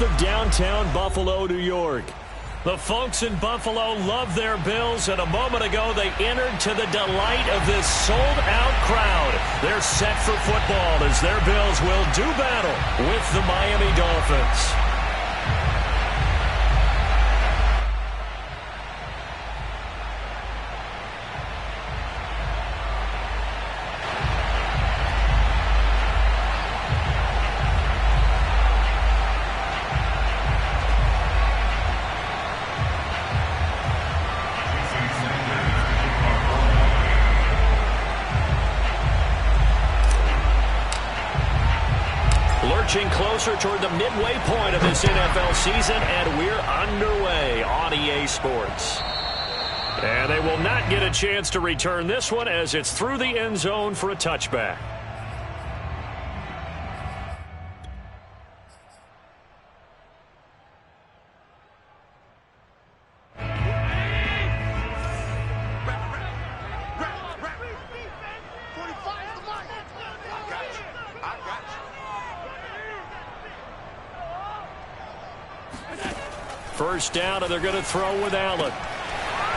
Of downtown Buffalo, New York. The folks in Buffalo love their Bills, and a moment ago they entered to the delight of this sold-out crowd. They're set for football as their Bills will do battle with the Miami Dolphins. Lurching closer toward the midway point of this NFL season, and we're underway on EA Sports. And they will not get a chance to return this one as it's through the end zone for a touchback. First down, and they're going to throw with Allen.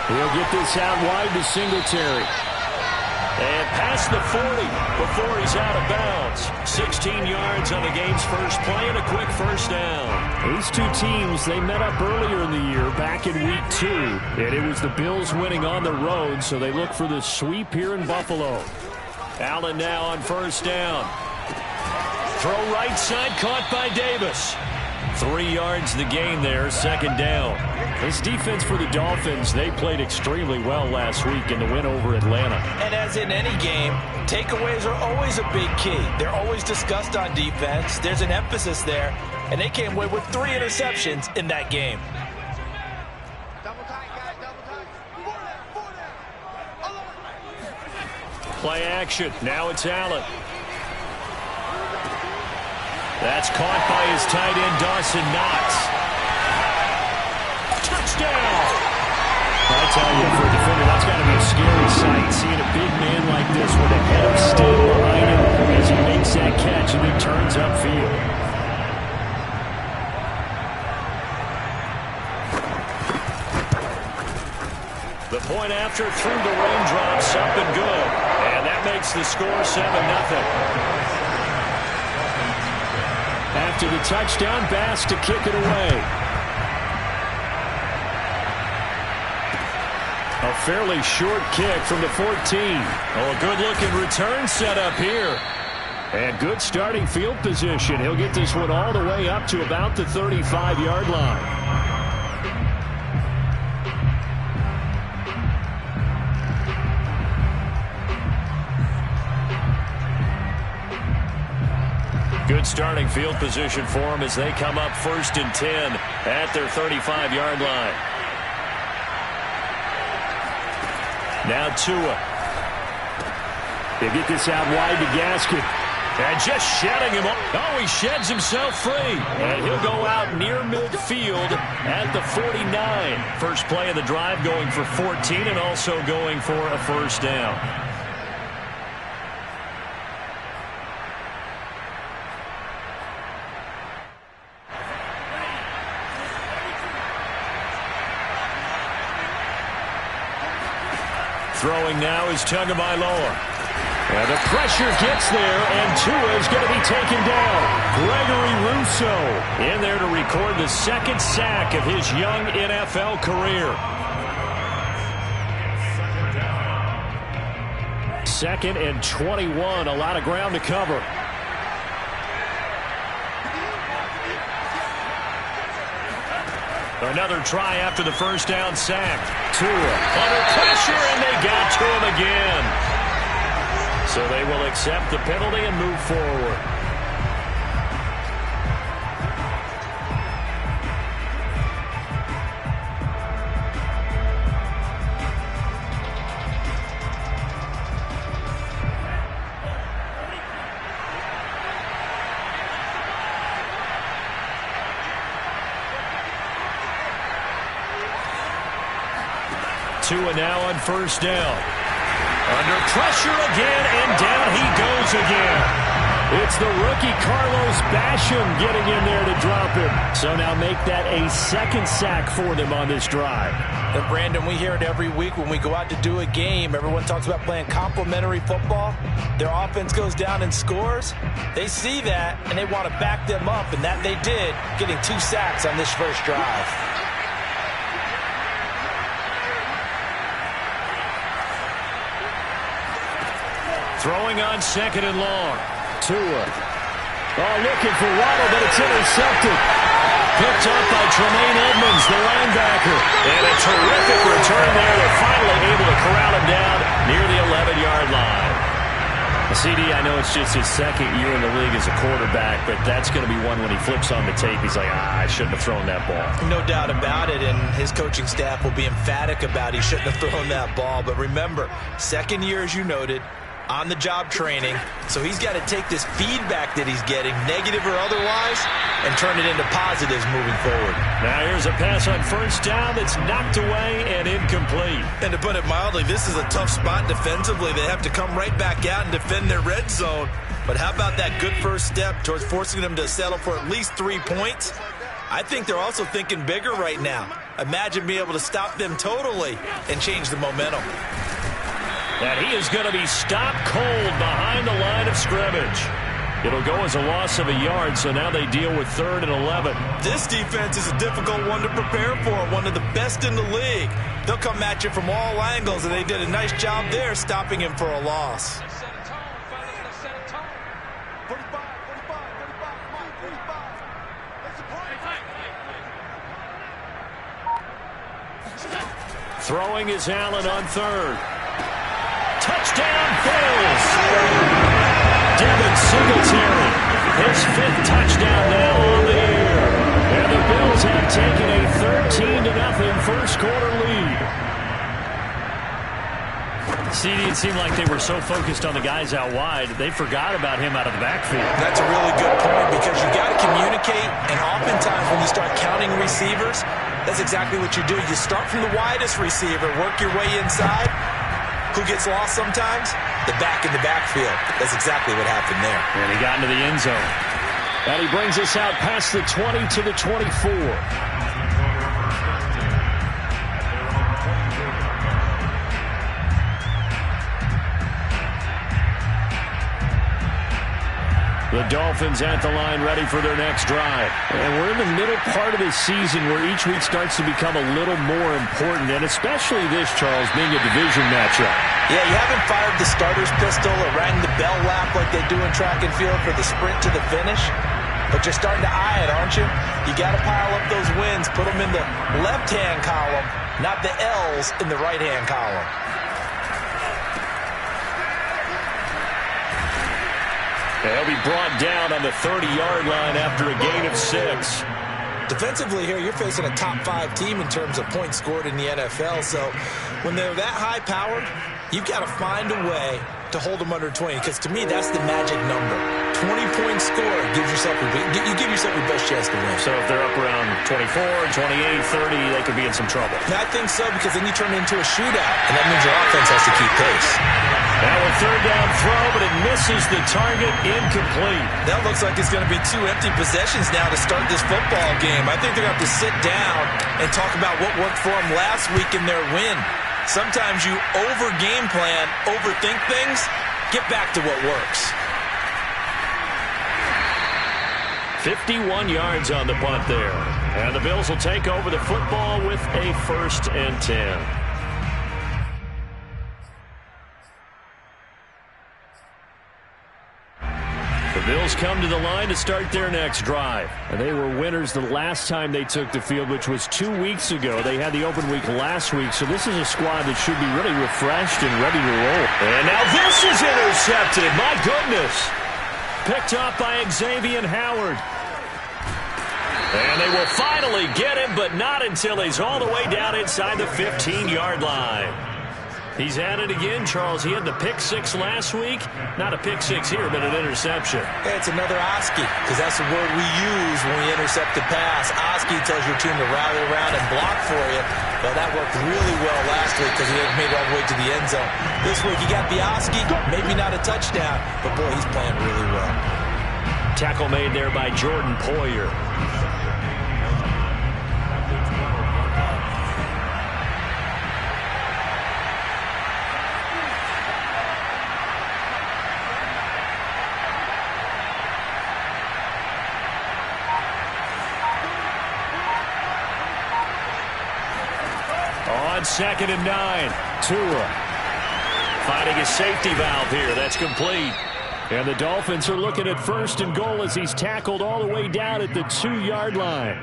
He'll get this out wide to Singletary. And past the 40 before he's out of bounds. 16 yards on the game's first play and a quick first down. These two teams, they met up earlier in the year, back in week 2. And it was the Bills winning on the road, so they look for the sweep here in Buffalo. Allen now on first down. Throw right side, caught by Davis. 3 yards the gain there, second down. This defense for the Dolphins, they played extremely well last week in the win over Atlanta. And as in any game, takeaways are always a big key. They're always discussed on defense. There's an emphasis there, and they came away with 3 interceptions in that game. Play action. Now it's Allen. That's caught by his tight end, Dawson Knox. Touchdown! I tell you, for a defender, that's got to be a scary sight, seeing a big man like this with a head of steel behind him as he makes that catch and then turns upfield. The point after through the raindrops, up and good. And that makes the score 7-0. After the touchdown, Bass to kick it away. A fairly short kick from the 14. Oh, a good-looking return set up here. And good starting field position. He'll get this one all the way up to about the 35-yard line. Good starting field position for them as they come up 1st and 10 at their 35-yard line. Now Tua. They get this out wide to Gaskin. And just shedding him off. Oh, he sheds himself free. And he'll go out near midfield at the 49. First play of the drive going for 14 and also going for a first down. Throwing now is Tagovailoa. And the pressure gets there, and Tua is going to be taken down. Gregory Rousseau in there to record the second sack of his young NFL career. 2nd and 21, a lot of ground to cover. Another try after the first down sack. Tua under pressure, and they got to him again. So they will accept the penalty and move forward. Tua now on first down. Under pressure again, and down he goes again. It's the rookie Carlos Basham getting in there to drop him. So now make that a second sack for them on this drive. And Brandon, we hear it every week when we go out to do a game. Everyone talks about playing complementary football. Their offense goes down and scores. They see that, and they want to back them up, and that they did, getting 2 sacks on this first drive. Throwing on second and long. Tua. Oh, looking for Waddle, but it's intercepted. Picked up by Tremaine Edmonds, the linebacker. And a terrific return there. They're finally able to corral him down near the 11-yard line. CD, I know it's just his second year in the league as a quarterback, but that's going to be one when he flips on the tape. He's like, I shouldn't have thrown that ball. No doubt about it, and his coaching staff will be emphatic about he shouldn't have thrown that ball. But remember, second year, as you noted, on-the-job training, so he's got to take this feedback that he's getting, negative or otherwise, and turn it into positives moving forward. Now here's a pass on first down that's knocked away and incomplete. And to put it mildly, this is a tough spot defensively. They have to come right back out and defend their red zone. But how about that good first step towards forcing them to settle for at least 3 points? I think they're also thinking bigger right now. Imagine being able to stop them totally and change the momentum. And he is going to be stopped cold behind the line of scrimmage. It'll go as a loss of a yard, so now they deal with 3rd and 11. This defense is a difficult one to prepare for, one of the best in the league. They'll come at you from all angles, and they did a nice job there stopping him for a loss. Throwing is Allen on 3rd. Touchdown, Bills! Devin Singletary, his 5th touchdown now on the year. And the Bills have taken a 13-0 first quarter lead. CD, it seemed like they were so focused on the guys out wide, they forgot about him out of the backfield. That's a really good point because you got to communicate, and oftentimes when you start counting receivers, that's exactly what you do. You start from the widest receiver, work your way inside. Who gets lost sometimes? The back in the backfield. That's exactly what happened there. And he got into the end zone. And he brings us out past the 20 to the 24. The Dolphins at the line ready for their next drive. And we're in the middle part of the season where each week starts to become a little more important, and especially this, Charles, being a division matchup. Yeah, you haven't fired the starter's pistol or rang the bell lap like they do in track and field for the sprint to the finish, but you're starting to eye it, aren't you? You got to pile up those wins, put them in the left-hand column, not the L's in the right-hand column. They'll be brought down on the 30-yard line after a gain of 6. Defensively here, you're facing a top 5 team in terms of points scored in the NFL, so when they're that high-powered, you've got to find a way to hold them under 20, because to me, that's the magic number. 20-point score gives yourself you give yourself your best chance to win. So if they're up around 24, 28, 30, they could be in some trouble. Now, I think so, because then you turn it into a shootout, and that means your offense has to keep pace. Now a 3rd down throw, but it misses the target, incomplete. That looks like it's going to be 2 empty possessions now to start this football game. I think they're going to have to sit down and talk about what worked for them last week in their win. Sometimes you over-game plan, overthink things, get back to what works. 51 yards on the punt there. And the Bills will take over the football with a 1st and 10. The Bills come to the line to start their next drive. And they were winners the last time they took the field, which was 2 weeks ago. They had the open week last week, so this is a squad that should be really refreshed and ready to roll. And now this is intercepted. My goodness. Picked up by Xavier Howard. And they will finally get him, but not until he's all the way down inside the 15-yard line. He's at it again, Charles. He had the pick 6 last week. Not a pick 6 here, but an interception. Hey, it's another Oski, because that's the word we use when we intercept the pass. Oski tells your team to rally around and block for you. Well, that worked really well last week because he made it all the way to the end zone. This week, he got the Oski, maybe not a touchdown, but boy, he's playing really well. Tackle made there by Jordan Poyer. On 2nd and 9, Tua finding a safety valve here. That's complete. And the Dolphins are looking at 1st and goal as he's tackled all the way down at the 2-yard line.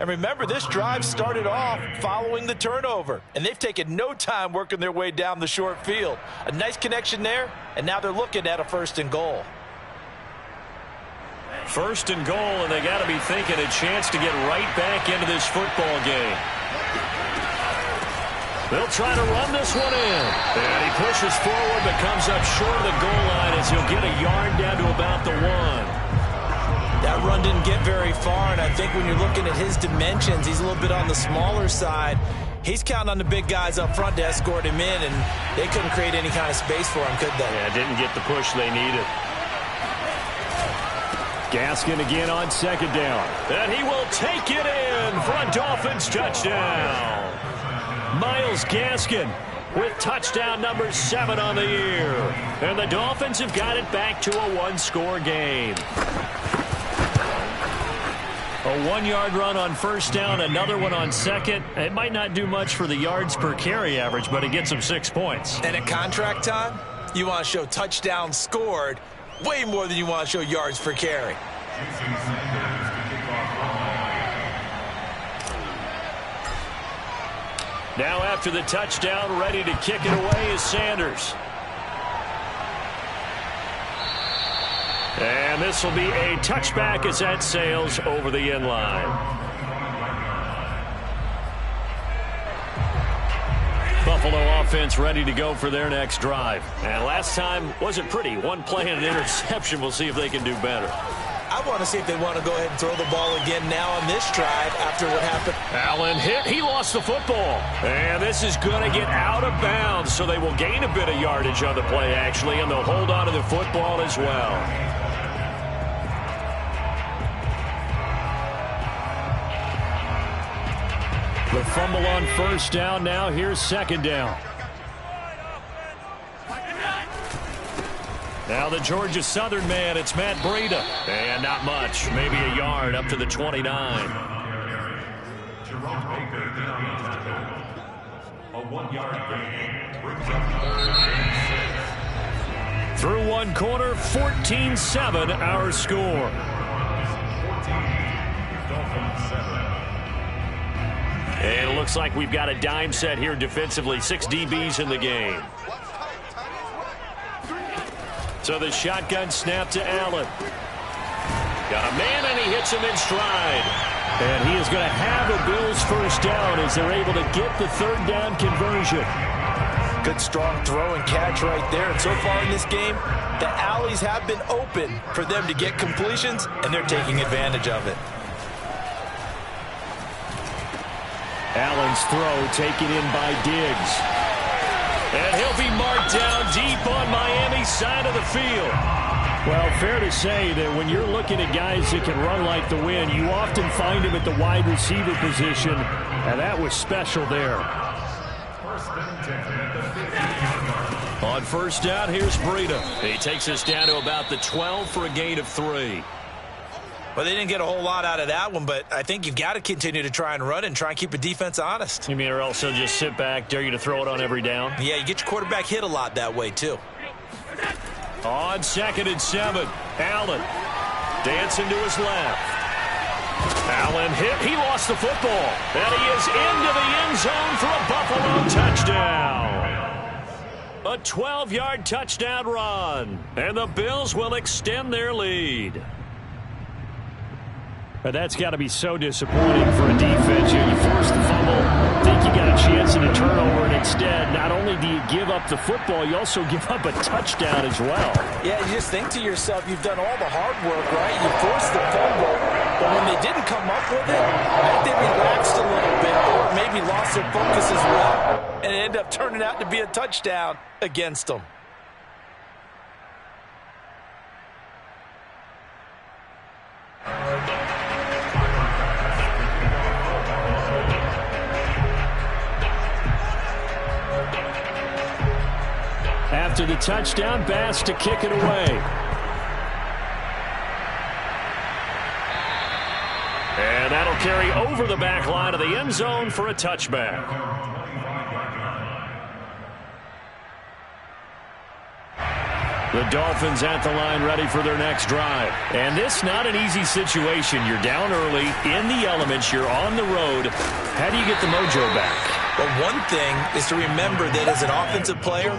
And remember, this drive started off following the turnover, and they've taken no time working their way down the short field. A nice connection there, and now they're looking at a 1st and goal. 1st and goal, and they got to be thinking a chance to get right back into this football game. They'll try to run this one in. And he pushes forward but comes up short of the goal line as he'll get a yard down to about the 1. That run didn't get very far, and I think when you're looking at his dimensions, he's a little bit on the smaller side. He's counting on the big guys up front to escort him in, and they couldn't create any kind of space for him, could they? Yeah, didn't get the push they needed. Gaskin again on 2nd down. And he will take it in for a Dolphins touchdown. Myles Gaskin with touchdown number 7 on the year. And the Dolphins have got it back to a 1-score game. A 1-yard run on 1st down, another one on 2nd. It might not do much for the yards per carry average, but it gets them 6 points. And at contract time, you want to show touchdowns scored way more than you want to show yards per carry. Now after the touchdown, ready to kick it away is Sanders. And this will be a touchback as that sails over the end line. Buffalo offense ready to go for their next drive. And last time wasn't pretty. One play and an interception. We'll see if they can do better. I want to see if they want to go ahead and throw the ball again now on this drive after what happened. Allen hit. He lost the football. And this is going to get out of bounds, so they will gain a bit of yardage on the play, actually, and they'll hold on to the football as well. The fumble on 1st down. Now here's 2nd down. Now the Georgia Southern man, it's Matt Breida. And not much, maybe a yard up to the 29. Through one quarter, 14-7 our score. And it looks like we've got a dime set here defensively. 6 DBs in the game. So the shotgun snap to Allen. Got a man, and he hits him in stride. And he is going to have a Bills 1st down as they're able to get the 3rd down conversion. Good strong throw and catch right there. And so far in this game, the alleys have been open for them to get completions, and they're taking advantage of it. Allen's throw taken in by Diggs. And he'll be marked down deep on Miami's side of the field. Well, fair to say that when you're looking at guys that can run like the wind, you often find him at the wide receiver position, and that was special there. On 1st down, here's Breida. He takes us down to about the 12 for a gain of 3. Well, they didn't get a whole lot out of that one, but I think you've got to continue to try and run and try and keep a defense honest. You mean or else they'll just sit back, dare you to throw it on every down? Yeah, you get your quarterback hit a lot that way, too. On 2nd and 7, Allen dancing to his left. Allen hit. He lost the football. And he is into the end zone for a Buffalo touchdown. A 12-yard touchdown run. And the Bills will extend their lead. But that's got to be so disappointing for a defense. You force the fumble, think you got a chance at a turnover, and instead, not only do you give up the football, you also give up a touchdown as well. Yeah, you just think to yourself, you've done all the hard work, right? You forced the fumble, but when they didn't come up with it, I think they relaxed a little bit, or maybe lost their focus as well, and it ended up turning out to be a touchdown against them. after the touchdown. Bass to kick it away. And that'll carry over the back line of the end zone for a touchback. The Dolphins at the line ready for their next drive. And this not an easy situation. You're down early, in the elements, you're on the road. How do you get the mojo back? Well, one thing is to remember that as an offensive player,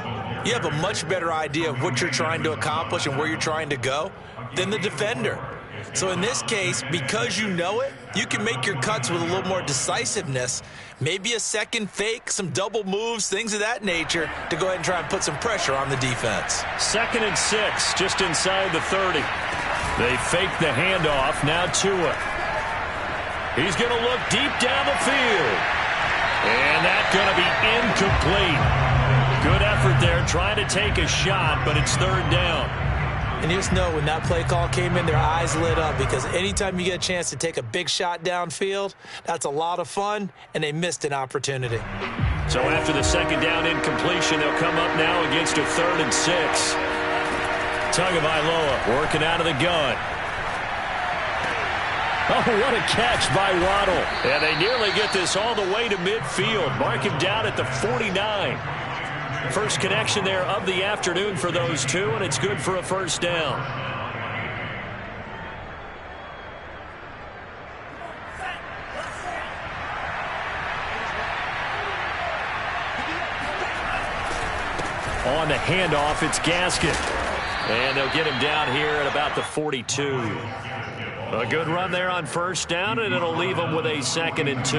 you have a much better idea of what you're trying to accomplish and where you're trying to go than the defender. So in this case, because you know it, you can make your cuts with a little more decisiveness, maybe a second fake, some double moves, things of that nature, to go ahead and try and put some pressure on the defense. 2nd and 6, just inside the 30. They fake the handoff, now Tua. He's going to look deep down the field. And that's going to be incomplete. Good effort there, trying to take a shot, but it's 3rd down. And you just know when that play call came in, their eyes lit up, because anytime you get a chance to take a big shot downfield, that's a lot of fun, and they missed an opportunity. So after the 2nd down incompletion, they'll come up now against a 3rd and 6. Tagovailoa working out of the gun. Oh, what a catch by Waddle. And they nearly get this all the way to midfield. Mark him down at the 49. First connection there of the afternoon for those two, and it's good for a 1st down. On the handoff, it's Gaskin. And they'll get him down here at about the 42. A good run there on 1st down, and it'll leave them with a 2nd and 2.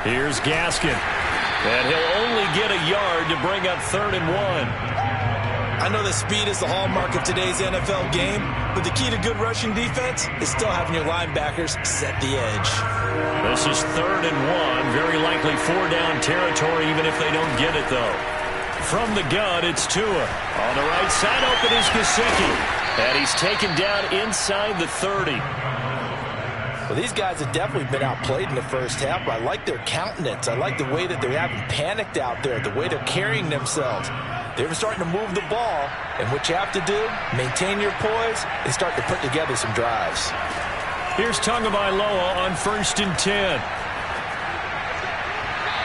Here's Gaskin. And he'll only get a yard to bring up 3rd and 1. I know that speed is the hallmark of today's NFL game, but the key to good rushing defense is still having your linebackers set the edge. This is 3rd and 1. Very likely 4-down territory, even if they don't get it, though. From the gun, it's Tua. On the right side, open is Gesicki. And he's taken down inside the 30. Well, these guys have definitely been outplayed in the first half, but I like their countenance. I like the way that they haven't panicked out there, the way they're carrying themselves. They're starting to move the ball, and what you have to do, maintain your poise and start to put together some drives. Here's Tagovailoa on 1st and 10.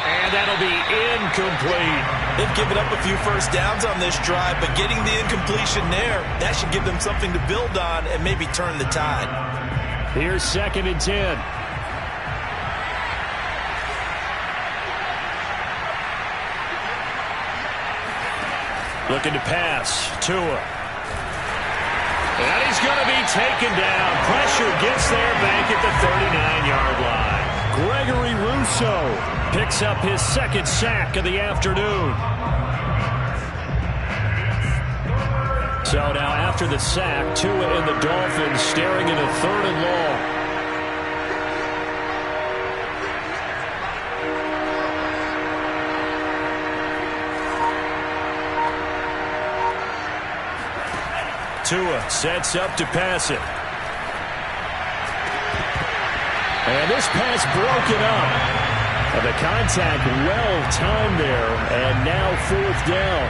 And that'll be incomplete. They've given up a few 1st downs on this drive, but getting the incompletion there, that should give them something to build on and maybe turn the tide. Here's 2nd and 10. Looking to pass. Tua. And he's going to be taken down. Pressure gets there back at the 39-yard line. Gregory Rousseau picks up his 2nd sack of the afternoon. So now after the sack, Tua and the Dolphins staring at a 3rd and long. Tua sets up to pass it. And this pass broken up. And the contact well timed there, and now 4th down.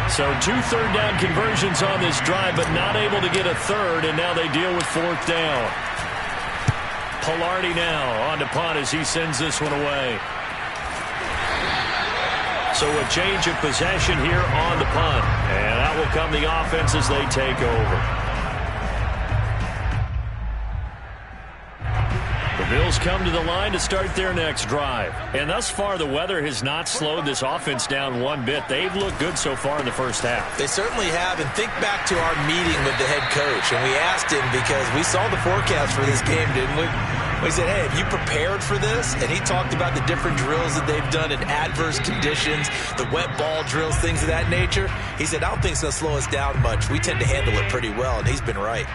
So 2 3rd-down conversions on this drive, but not able to get a 3rd, and now they deal with 4th down. Pilardi now on to punt as he sends this one away. So a change of possession here on the punt, and that will come the offense as they take over. The Bills come to the line to start their next drive. And thus far, the weather has not slowed this offense down one bit. They've looked good so far in the first half. They certainly have. And think back to our meeting with the head coach. And we asked him, because we saw the forecast for this game, didn't we? We said, hey, have you prepared for this? And he talked about the different drills that they've done in adverse conditions, the wet ball drills, things of that nature. He said, I don't think it's going to slow us down much. We tend to handle it pretty well, and he's been right.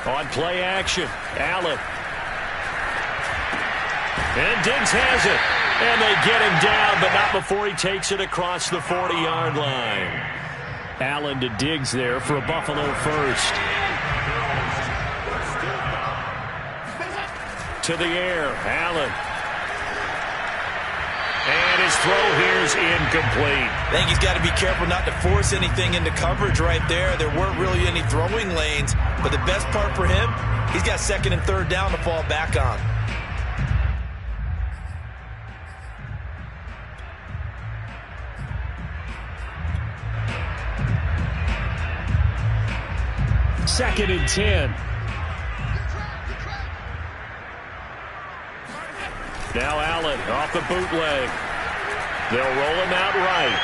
On play action, Allen. And Diggs has it. And they get him down, but not before he takes it across the 40-yard line. Allen to Diggs there for a Buffalo first. To the air, Allen. And his throw here is incomplete. I think he's got to be careful not to force anything into coverage right there. There weren't really any throwing lanes, but the best part for him, he's got second and third down to fall back on. Second and 10. Now Allen off the bootleg. They'll roll him out right.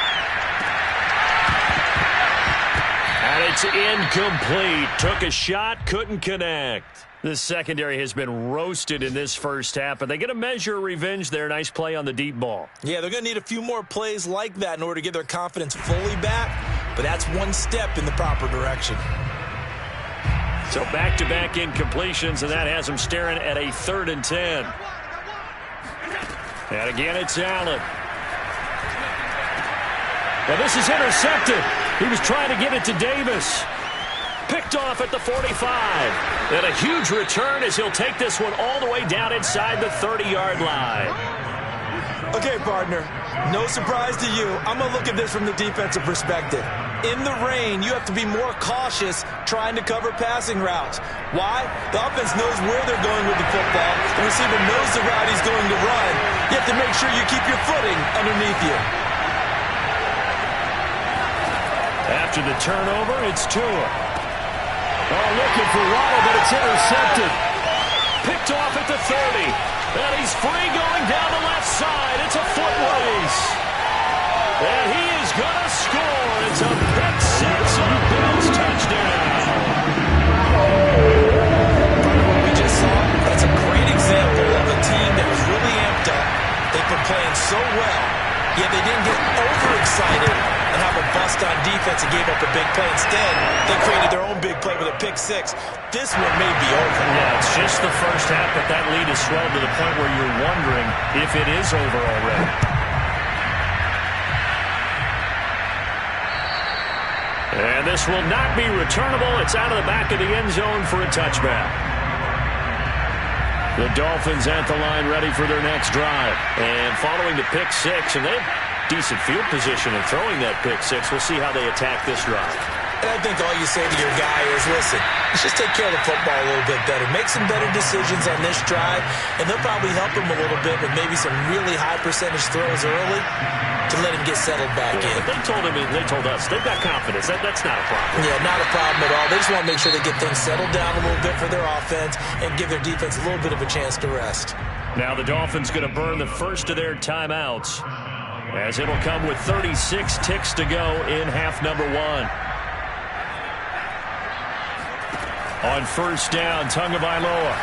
And it's incomplete. Took a shot, couldn't connect. This secondary has been roasted in this first half, but they get a measure of revenge there. Nice play on the deep ball. Yeah, they're going to need a few more plays like that in order to get their confidence fully back, but that's one step in the proper direction. So back-to-back incompletions, and that has them staring at a 3rd and 10. And again, it's Allen. Well, this is intercepted. He was trying to get it to Davis. Picked off at the 45. And a huge return as he'll take this one all the way down inside the 30-yard line. Okay, partner, no surprise to you. I'm going to look at this from the defensive perspective. In the rain, you have to be more cautious trying to cover passing routes. Why? The offense knows where they're going with the football. The receiver knows the route he's going to run. You have to make sure you keep your footing underneath you. After the turnover, it's Tua. Oh, looking for Waddle, but it's intercepted. Picked off at the 30. And he's free going down the left side. It's a foot race. And he is going to score. It's a pick six on a Bills touchdown. What we just saw, that's a great example of a team that was really amped up. They've been playing so well, yet they didn't get overexcited and have a bust on defense and gave up a big play. Instead, they created their own big play with a pick six. This one may be over. Yeah, it's just the first half, but that lead is swelled to the point where you're wondering if it is over already. And this will not be returnable. It's out of the back of the end zone for a touchback. The Dolphins at the line ready for their next drive. And following the pick six, and they have decent field position in throwing that pick six. We'll see how they attack this drive. And I think all you say to your guy is, listen, let's just take care of the football a little bit better. Make some better decisions on this drive, and they'll probably help him a little bit with maybe some really high percentage throws early to let him get settled back in. They told him, and they told us, they've got confidence. That's not a problem. Yeah, not a problem at all. They just want to make sure they get things settled down a little bit for their offense and give their defense a little bit of a chance to rest. Now the Dolphins going to burn the first of their timeouts, as it'll come with 36 ticks to go in half number one. On first down, Tagovailoa.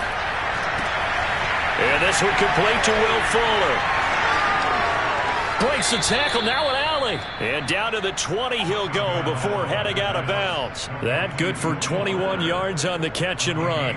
And this one complete to Will Fuller. Breaks the tackle, now an alley. And down to the 20 he'll go before heading out of bounds. That good for 21 yards on the catch and run.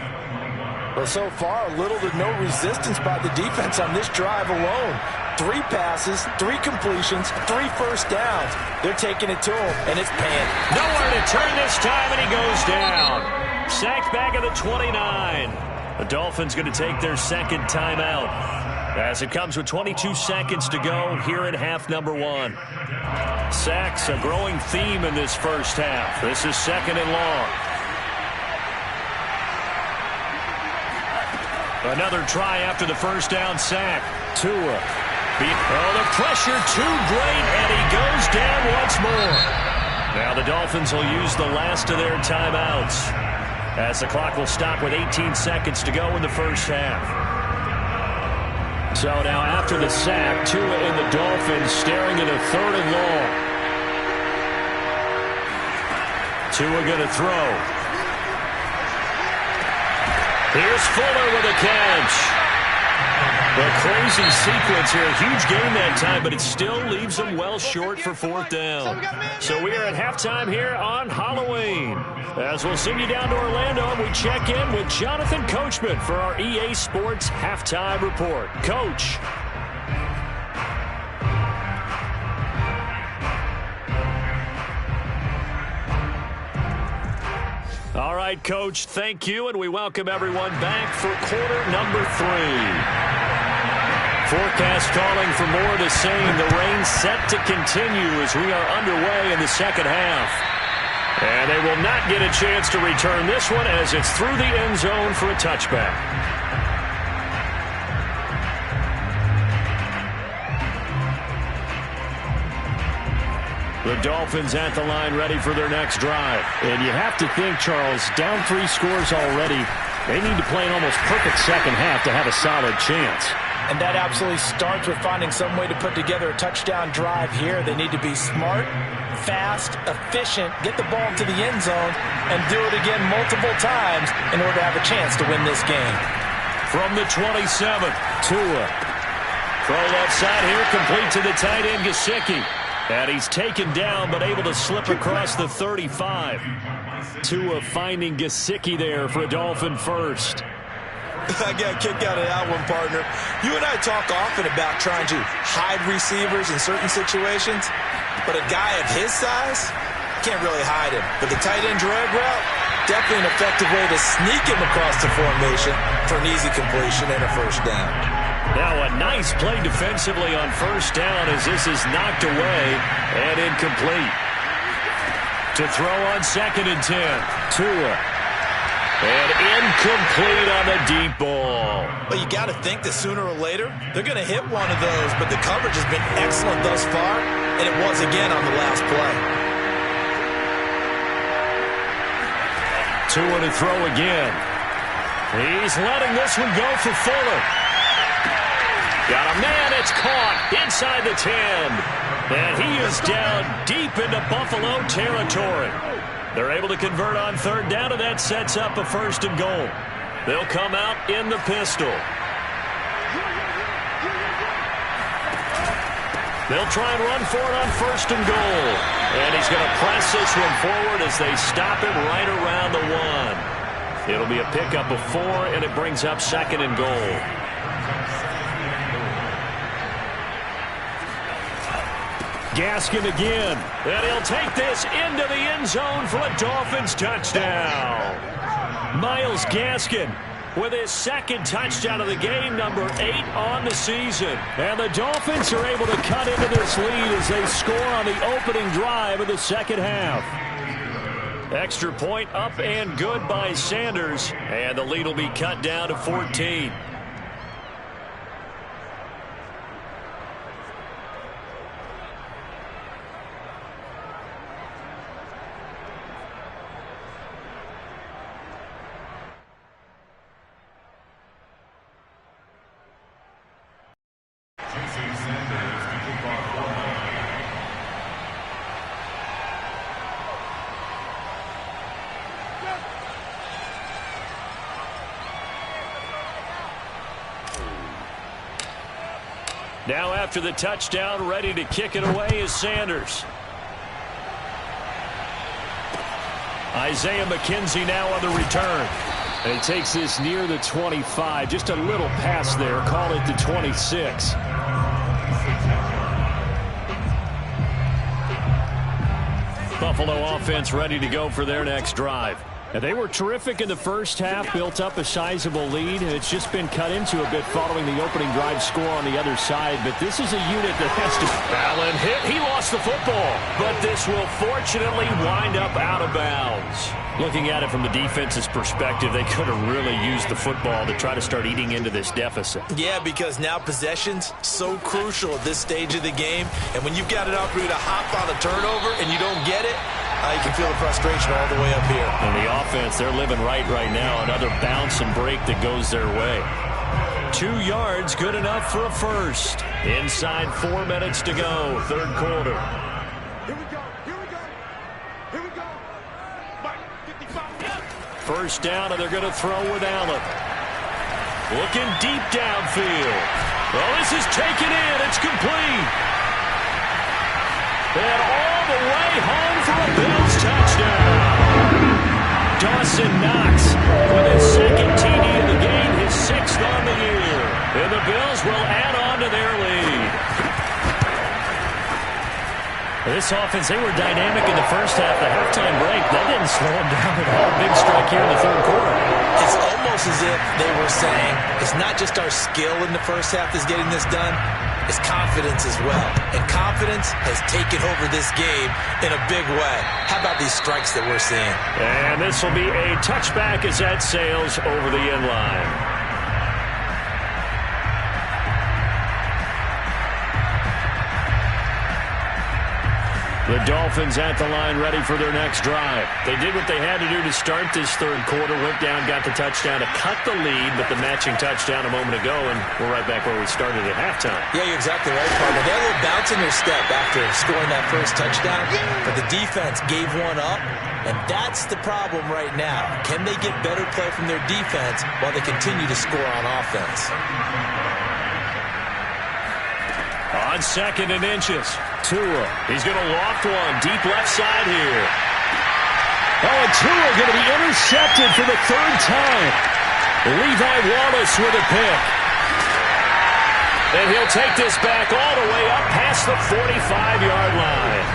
Well, so far, little to no resistance by the defense on this drive alone. 3 passes, 3 completions, 3 first downs. They're taking it to him, and it's paying. Nowhere to turn this time, and he goes down. Sacked back at the 29. The Dolphins going to take their second timeout, as it comes with 22 seconds to go here in half number one. Sacks, a growing theme in this first half. This is second and long. Another try after the first down sack. Tua. Oh, the pressure too great, and he goes down once more. Now the Dolphins will use the last of their timeouts, as the clock will stop with 18 seconds to go in the first half. So now after the sack, Tua and the Dolphins staring at a 3rd and long. Tua going to throw. Here's Fuller with a catch. A crazy sequence here. A huge game that time, but it still leaves them well short for 4th down. So we are at halftime here on Halloween, as we'll send you down to Orlando, and we check in with Jonathan Coachman for our EA Sports Halftime Report. Coach. right, Coach. Thank you, and we welcome everyone back for quarter number 3. Forecast calling for more of the same. The rain set to continue as we are underway in the second half. And they will not get a chance to return this one as it's through the end zone for a touchback. The Dolphins at the line ready for their next drive. And you have to think, Charles, down 3 scores already. They need to play an almost perfect second half to have a solid chance. And that absolutely starts with finding some way to put together a touchdown drive here. They need to be smart, fast, efficient, get the ball to the end zone, and do it again multiple times in order to have a chance to win this game. From the 27, Tua. Throw left side here, complete to the tight end, Gesicki. And he's taken down, but able to slip across the 35. Tua finding Gesicki there for a Dolphin first. I got a kick out of that one, partner. You and I talk often about trying to hide receivers in certain situations, but a guy of his size can't really hide him. But the tight end drag route, definitely an effective way to sneak him across the formation for an easy completion and a first down. Now a nice play defensively on first down as this is knocked away and incomplete. To throw on 2nd and 10, Tua. And incomplete on the deep ball. Well, you got to think that sooner or later, they're going to hit one of those, but the coverage has been excellent thus far, and it was again on the last play. Tua to throw again. He's letting this one go for Fuller. Got a man, it's caught inside the 10. And he is down deep into Buffalo territory. They're able to convert on 3rd down, and that sets up a 1st and goal. They'll come out in the pistol. They'll try and run for it on 1st and goal. And he's going to press this one forward as they stop him right around the 1. It'll be a pickup of 4, and it brings up 2nd and goal. Gaskin again, and he'll take this into the end zone for a Dolphins touchdown. Myles Gaskin with his 2nd touchdown of the game, number 8 on the season. And the Dolphins are able to cut into this lead as they score on the opening drive of the second half. Extra point up and good by Sanders, and the lead will be cut down to 14. Now after the touchdown, ready to kick it away is Sanders. Isaiah McKenzie now on the return. And he takes this near the 25. Just a little pass there. Call it the 26. Buffalo offense ready to go for their next drive. And they were terrific in the first half, built up a sizable lead, and it's just been cut into a bit following the opening drive score on the other side. But this is a unit that has to... Allen hit. He lost the football, but this will fortunately wind up out of bounds. Looking at it from the defense's perspective, they could have really used the football to try to start eating into this deficit. Yeah, because now possession's so crucial at this stage of the game. And when you've got an opportunity to hop on a turnover and you don't get it, you can feel the frustration all the way up here. And the offense, they're living right now. Another bounce and break that goes their way. 2 yards, good enough for a first. Inside 4 minutes to go, 3rd quarter. Here we go. Here we go. Mike, 55. First down, and they're going to throw with Allen. Looking deep downfield. Well, this is taken in. It's complete. And all the way home for a Bills touchdown. Dawson Knox with his 2nd TD of the game, his 6th on the year. And the Bills will add on to their lead. This offense, they were dynamic in the first half. The halftime break, that didn't slow them down at all. Big strike here in the third quarter. It's almost as if they were saying, it's not just our skill in the first half that's getting this done, it's confidence as well. And confidence has taken over this game in a big way. How about these strikes that we're seeing? And this will be a touchback as that sails over the end line. The Dolphins at the line ready for their next drive. They did what they had to do to start this third quarter. Went down, got the touchdown to cut the lead, but the matching touchdown a moment ago, and we're right back where we started at halftime. Yeah, you're exactly right, partner. They had a little bounce in their step after scoring that first touchdown, but the defense gave one up, and that's the problem right now. Can they get better play from their defense while they continue to score on offense? On 2nd and inches, Tua. He's going to loft one deep left side here. Oh, and Tua going to be intercepted for the third time. Levi Wallace with a pick. And he'll take this back all the way up past the 45-yard line.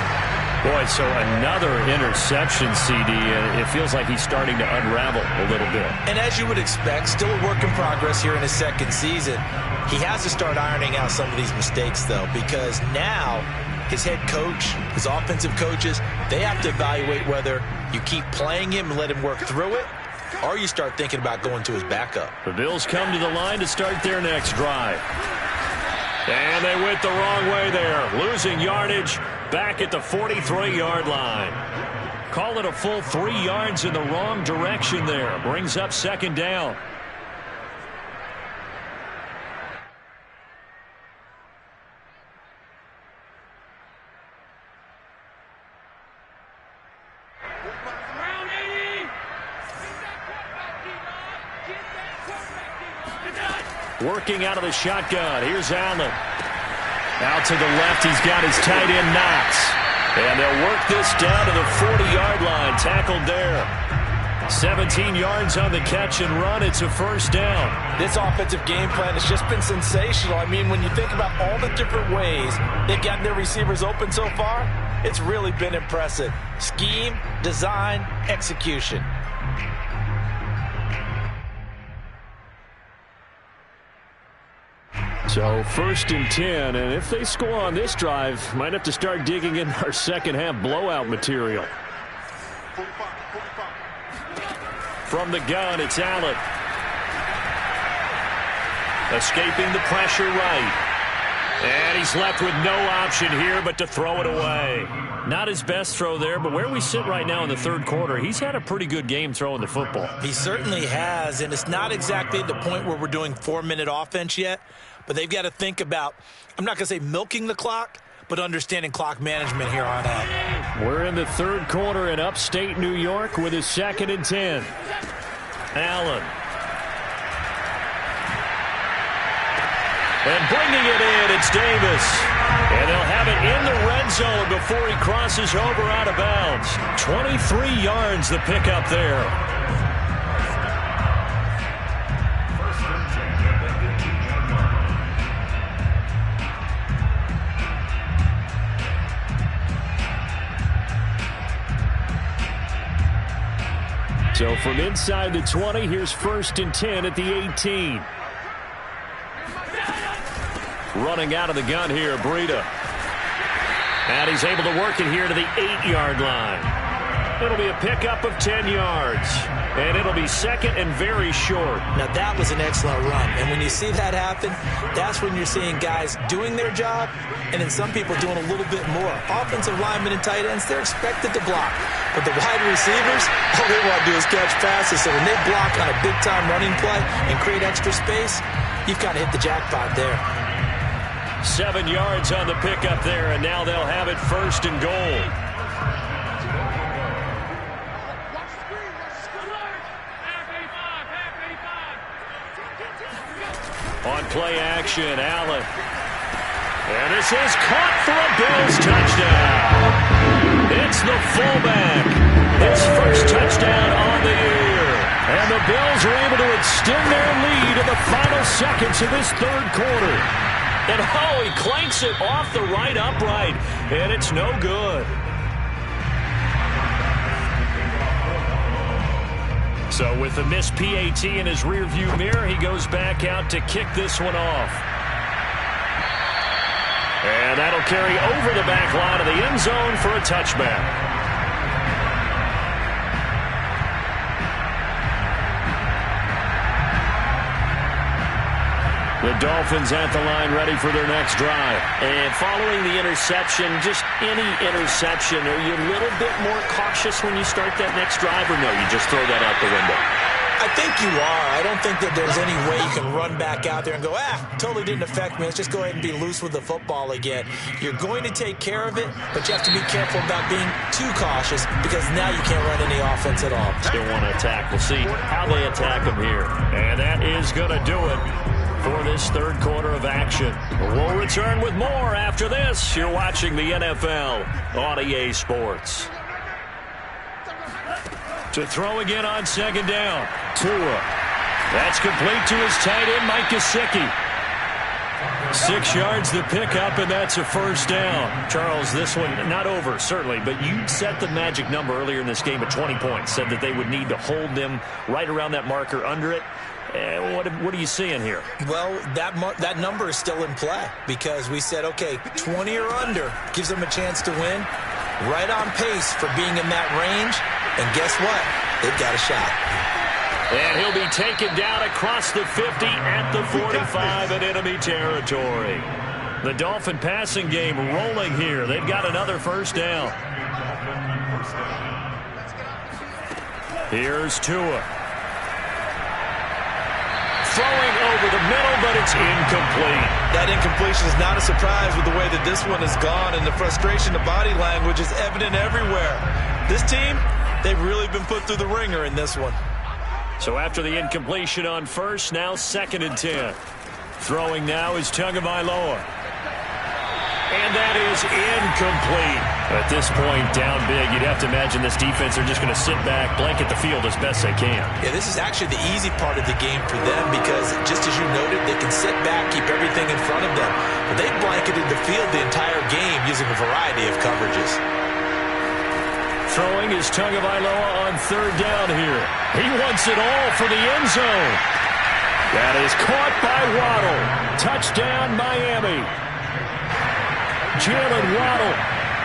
Boy, so another interception, CD, and it feels like he's starting to unravel a little bit. And as you would expect, still a work in progress here in his second season. He has to start ironing out some of these mistakes, though, because now his head coach, his offensive coaches, they have to evaluate whether you keep playing him and let him work through it, or you start thinking about going to his backup. The Bills come to the line to start their next drive. And they went the wrong way there, losing yardage back at the 43-yard line. Call it a full 3 yards in the wrong direction there. Brings up 2nd down. Working out of the shotgun. Here's Allen. Out to the left, he's got his tight end Knox. And they'll work this down to the 40-yard line. Tackled there. 17 yards on the catch and run. It's a first down. This offensive game plan has just been sensational. I mean, when you think about all the different ways they've gotten their receivers open so far, it's really been impressive. Scheme, design, execution. So 1st and 10, and if they score on this drive, might have to start digging in our second half blowout material. From the gun, it's Allen. Escaping the pressure right. And he's left with no option here but to throw it away. Not his best throw there, but where we sit right now in the third quarter, he's had a pretty good game throwing the football. He certainly has, and it's not exactly at the point where we're doing 4-minute offense yet, but they've got to think about, I'm not going to say milking the clock, but understanding clock management here on out. We're in the third quarter in upstate New York with his 2nd and 10. Allen. And bringing it in, it's Davis. And they'll have it in the red zone before he crosses over out of bounds. 23 yards the pickup there. So from inside the 20, here's 1st and 10 at the 18. Running out of the gun here, Breida. And he's able to work it here to the 8-yard line. It'll be a pickup of 10 yards. And it'll be 2nd and very short. Now that was an excellent run. And when you see that happen, that's when you're seeing guys doing their job and then some people doing a little bit more. Offensive linemen and tight ends, they're expected to block. But the wide receivers, all they want to do is catch passes. So when they block on a big-time running play and create extra space, you've kind of hit the jackpot there. 7 yards on the pickup there, and now they'll have it 1st and goal. On play action, Allen. And this is caught for a Bills touchdown. It's the fullback. His first touchdown on the year. And the Bills are able to extend their lead in the final seconds of this third quarter. And oh, he clanks it off the right upright, and it's no good. So with the missed PAT in his rearview mirror, he goes back out to kick this one off. And that'll carry over the back line of the end zone for a touchback. The Dolphins at the line ready for their next drive. And following the interception, just any interception, are you a little bit more cautious when you start that next drive, or no, you just throw that out the window? I think you are. I don't think that there's any way you can run back out there and go, totally didn't affect me. Let's just go ahead and be loose with the football again. You're going to take care of it, but you have to be careful about being too cautious because now you can't run any offense at all. Still want to attack. We'll see how they attack him here. And that is going to do it for this third quarter of action. We'll return with more after this. You're watching the NFL on EA Sports. To throw again on second down. Tua. That's complete to his tight end, Mike Gesicki. 6 yards the pickup, and that's a first down. Charles, this one not over, certainly, but you set the magic number earlier in this game at 20 points. Said that they would need to hold them right around that marker under it. What are you seeing here? Well, that number is still in play because we said, okay, 20 or under gives them a chance to win. Right on pace for being in that range. And guess what? They've got a shot. And he'll be taken down across the 50 at the 45 in enemy territory. The Dolphin passing game rolling here. They've got another first down. Here's Tua. Throwing over the middle, but it's incomplete. That incompletion is not a surprise with the way that this one has gone, and the frustration, the body language is evident everywhere. This team, they've really been put through the ringer in this one. So after the incompletion on first, now 2nd and 10. Throwing now is Tagovailoa. And that is incomplete. At this point, down big, you'd have to imagine this defense are just going to sit back, blanket the field as best they can. Yeah, this is actually the easy part of the game for them because, just as you noted, they can sit back, keep everything in front of them. But they've blanketed the field the entire game using a variety of coverages. Throwing is Tagovailoa on third down here. He wants it all for the end zone. That is caught by Waddle. Touchdown, Miami. Jalen Waddle,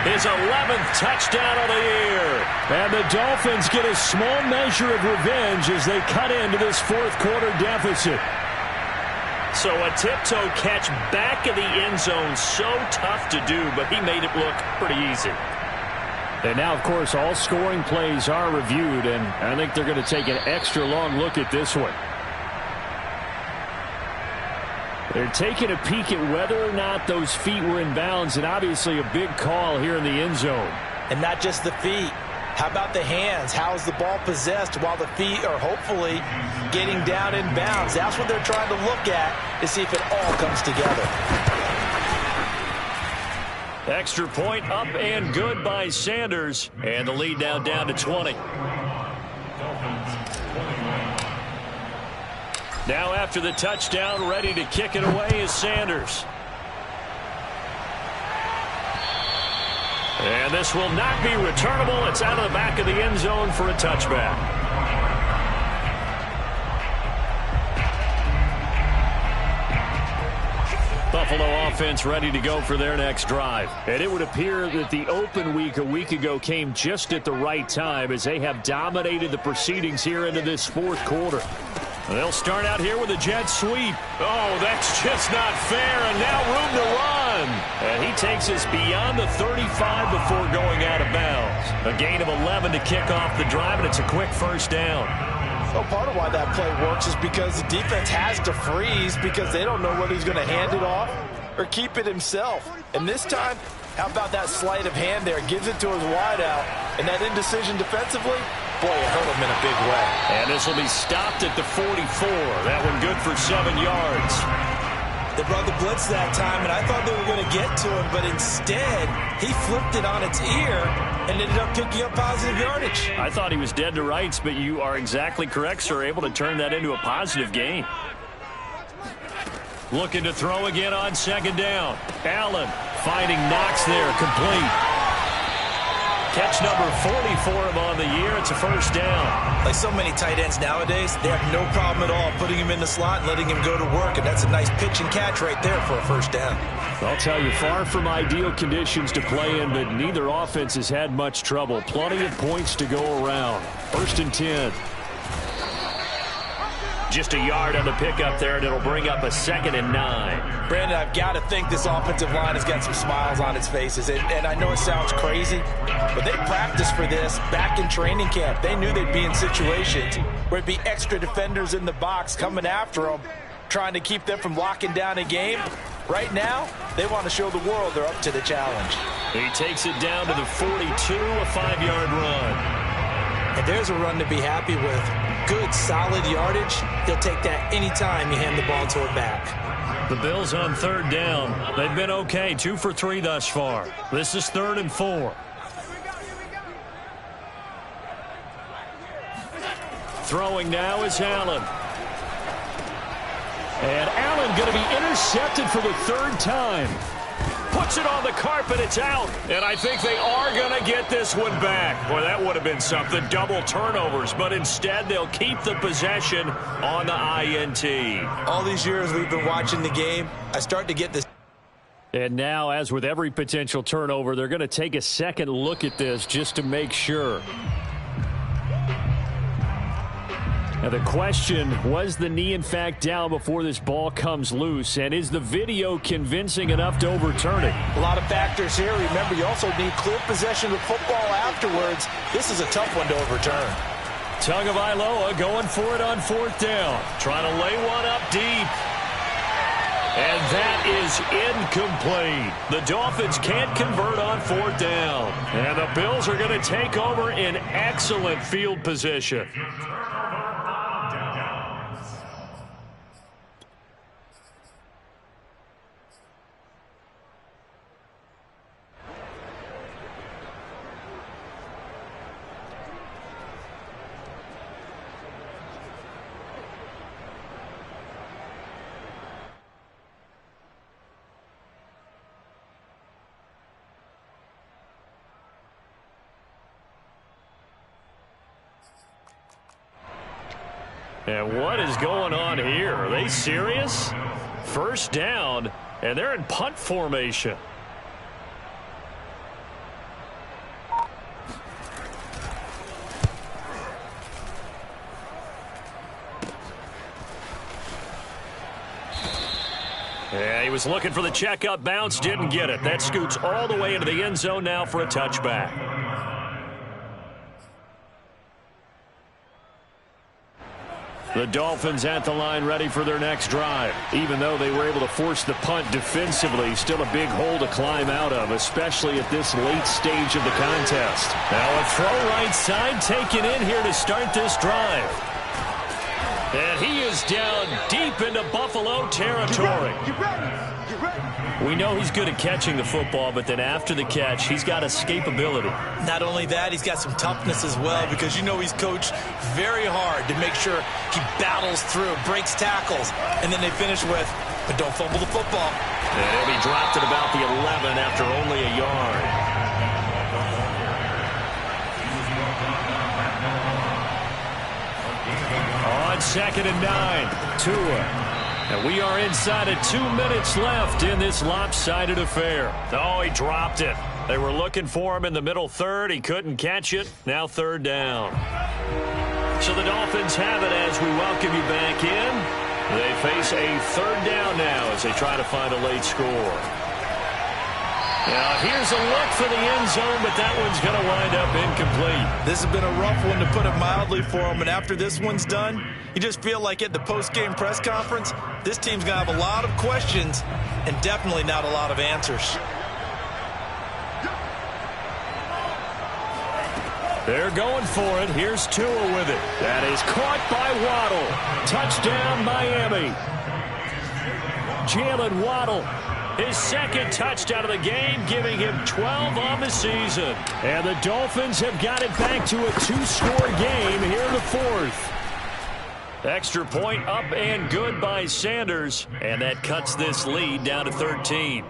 his 11th touchdown of the year. And the Dolphins get a small measure of revenge as they cut into this fourth quarter deficit. So a tiptoe catch back of the end zone, so tough to do, but he made it look pretty easy. And now, of course, all scoring plays are reviewed, and I think they're going to take an extra long look at this one. They're taking a peek at whether or not those feet were in bounds, and obviously a big call here in the end zone. And not just the feet. How about the hands? How is the ball possessed while the feet are hopefully getting down in bounds? That's what they're trying to look at to see if it all comes together. Extra point up and good by Sanders. And the lead now down to 20. Now after the touchdown, ready to kick it away is Sanders. And this will not be returnable. It's out of the back of the end zone for a touchback. Buffalo offense ready to go for their next drive. And it would appear that the open week a week ago came just at the right time as they have dominated the proceedings here into this fourth quarter. They'll start out here with a jet sweep. Oh, that's just not fair, and now room to run. And he takes us beyond the 35 before going out of bounds. A gain of 11 to kick off the drive, and it's a quick first down. So part of why that play works is because the defense has to freeze because they don't know whether he's going to hand it off or keep it himself. And this time, how about that sleight of hand there? Gives it to his wideout, and that indecision defensively, boy, it hurt him in a big way. And this will be stopped at the 44. That one good for 7 yards. They brought the blitz that time, and I thought they were going to get to him, but instead, he flipped it on its ear and ended up picking up positive yardage. I thought he was dead to rights, but you are exactly correct, sir. Able to turn that into a positive gain. Looking to throw again on second down. Allen finding Knox there, complete. Catch number 40 for him on the year. It's a first down. Like so many tight ends nowadays, they have no problem at all putting him in the slot and letting him go to work, and that's a nice pitch and catch right there for a first down. I'll tell you, far from ideal conditions to play in, but neither offense has had much trouble. Plenty of points to go around. First and 10. Just a yard on the pickup there, and it'll bring up a 2nd and 9. Brandon, I've got to think this offensive line has got some smiles on its faces. And I know it sounds crazy, but they practiced for this back in training camp. They knew they'd be in situations where it'd be extra defenders in the box coming after them, trying to keep them from locking down a game. Right now, they want to show the world they're up to the challenge. He takes it down to the 42, a 5-yard run. And there's a run to be happy with. Good, solid yardage. He'll take that anytime you hand the ball to a back. The Bills on third down. They've been okay, 2 for 3 thus far. This is 3rd and 4. Throwing now is Allen. And Allen going to be intercepted for the 3rd time. Puts it on the carpet, it's out. And I think they are going to get this one back. Boy, that would have been something, double turnovers. But instead, they'll keep the possession on the INT. All these years we've been watching the game, I start to get this. And now, as with every potential turnover, they're going to take a second look at this just to make sure. Now the question, was the knee in fact down before this ball comes loose? And is the video convincing enough to overturn it? A lot of factors here. Remember, you also need clear possession of football afterwards. This is a tough one to overturn. Tagovailoa going for it on 4th down. Trying to lay one up deep. And that is incomplete. The Dolphins can't convert on 4th down. And the Bills are going to take over in excellent field position. And what is going on here? Are they serious? First down, and they're in punt formation. Yeah, he was looking for the checkup bounce, didn't get it. That scoots all the way into the end zone now for a touchback. The Dolphins at the line ready for their next drive. Even though they were able to force the punt defensively, still a big hole to climb out of, especially at this late stage of the contest. Now a throw right side taken in here to start this drive. And he is down deep into Buffalo territory. We know he's good at catching the football, but then after the catch, he's got escapability. Not only that, he's got some toughness as well, because you know he's coached very hard to make sure he battles through, breaks tackles, and then they finish with, but don't fumble the football. And he dropped at about the 11 after only a yard. On 2nd and 9, Tua. And we are inside of 2 minutes left in this lopsided affair. Oh, he dropped it. They were looking for him in the middle third. He couldn't catch it. Now 3rd down. So the Dolphins have it as we welcome you back in. They face a 3rd down now as they try to find a late score. Now here's a look for the end zone, but that one's going to wind up incomplete. This has been a rough one, to put it mildly, for him. And after this one's done, you just feel like at the post-game press conference, this team's going to have a lot of questions and definitely not a lot of answers. They're going for it. Here's Tua with it. That is caught by Waddle. Touchdown, Miami. Jalen Waddle, his 2nd touchdown of the game, giving him 12 on the season. And the Dolphins have got it back to a 2-score game here in the 4th. Extra point up and good by Sanders, and that cuts this lead down to 13.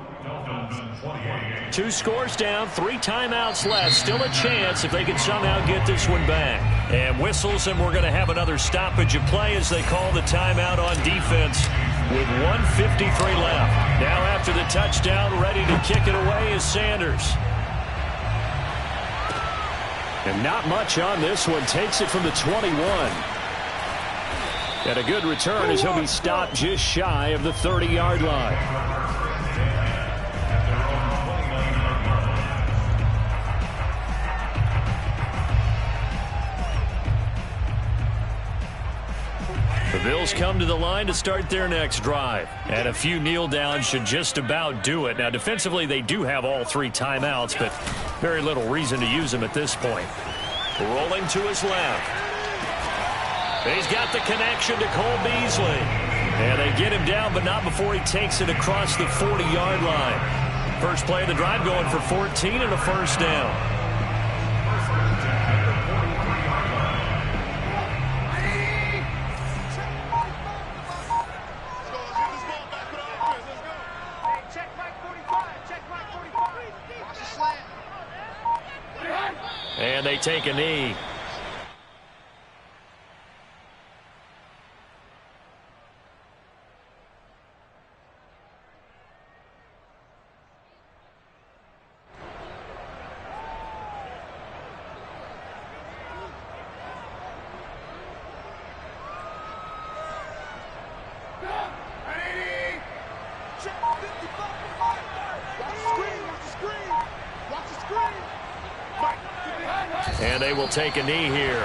2 scores down, 3 timeouts left. Still a chance if they can somehow get this one back. And whistles, and we're going to have another stoppage of play as they call the timeout on defense with 1:53 left. Now after the touchdown, ready to kick it away is Sanders. And not much on this one. Takes it from the 21. And a good return as he'll be stopped just shy of the 30-yard line. The Bills come to the line to start their next drive. And a few kneel downs should just about do it. Now, defensively, they do have all 3 timeouts, but very little reason to use them at this point. Rolling to his left. He's got the connection to Cole Beasley. And they get him down, but not before he takes it across the 40-yard line. First play of the drive going for 14 and a first down. And they take a knee. And they will take a knee here.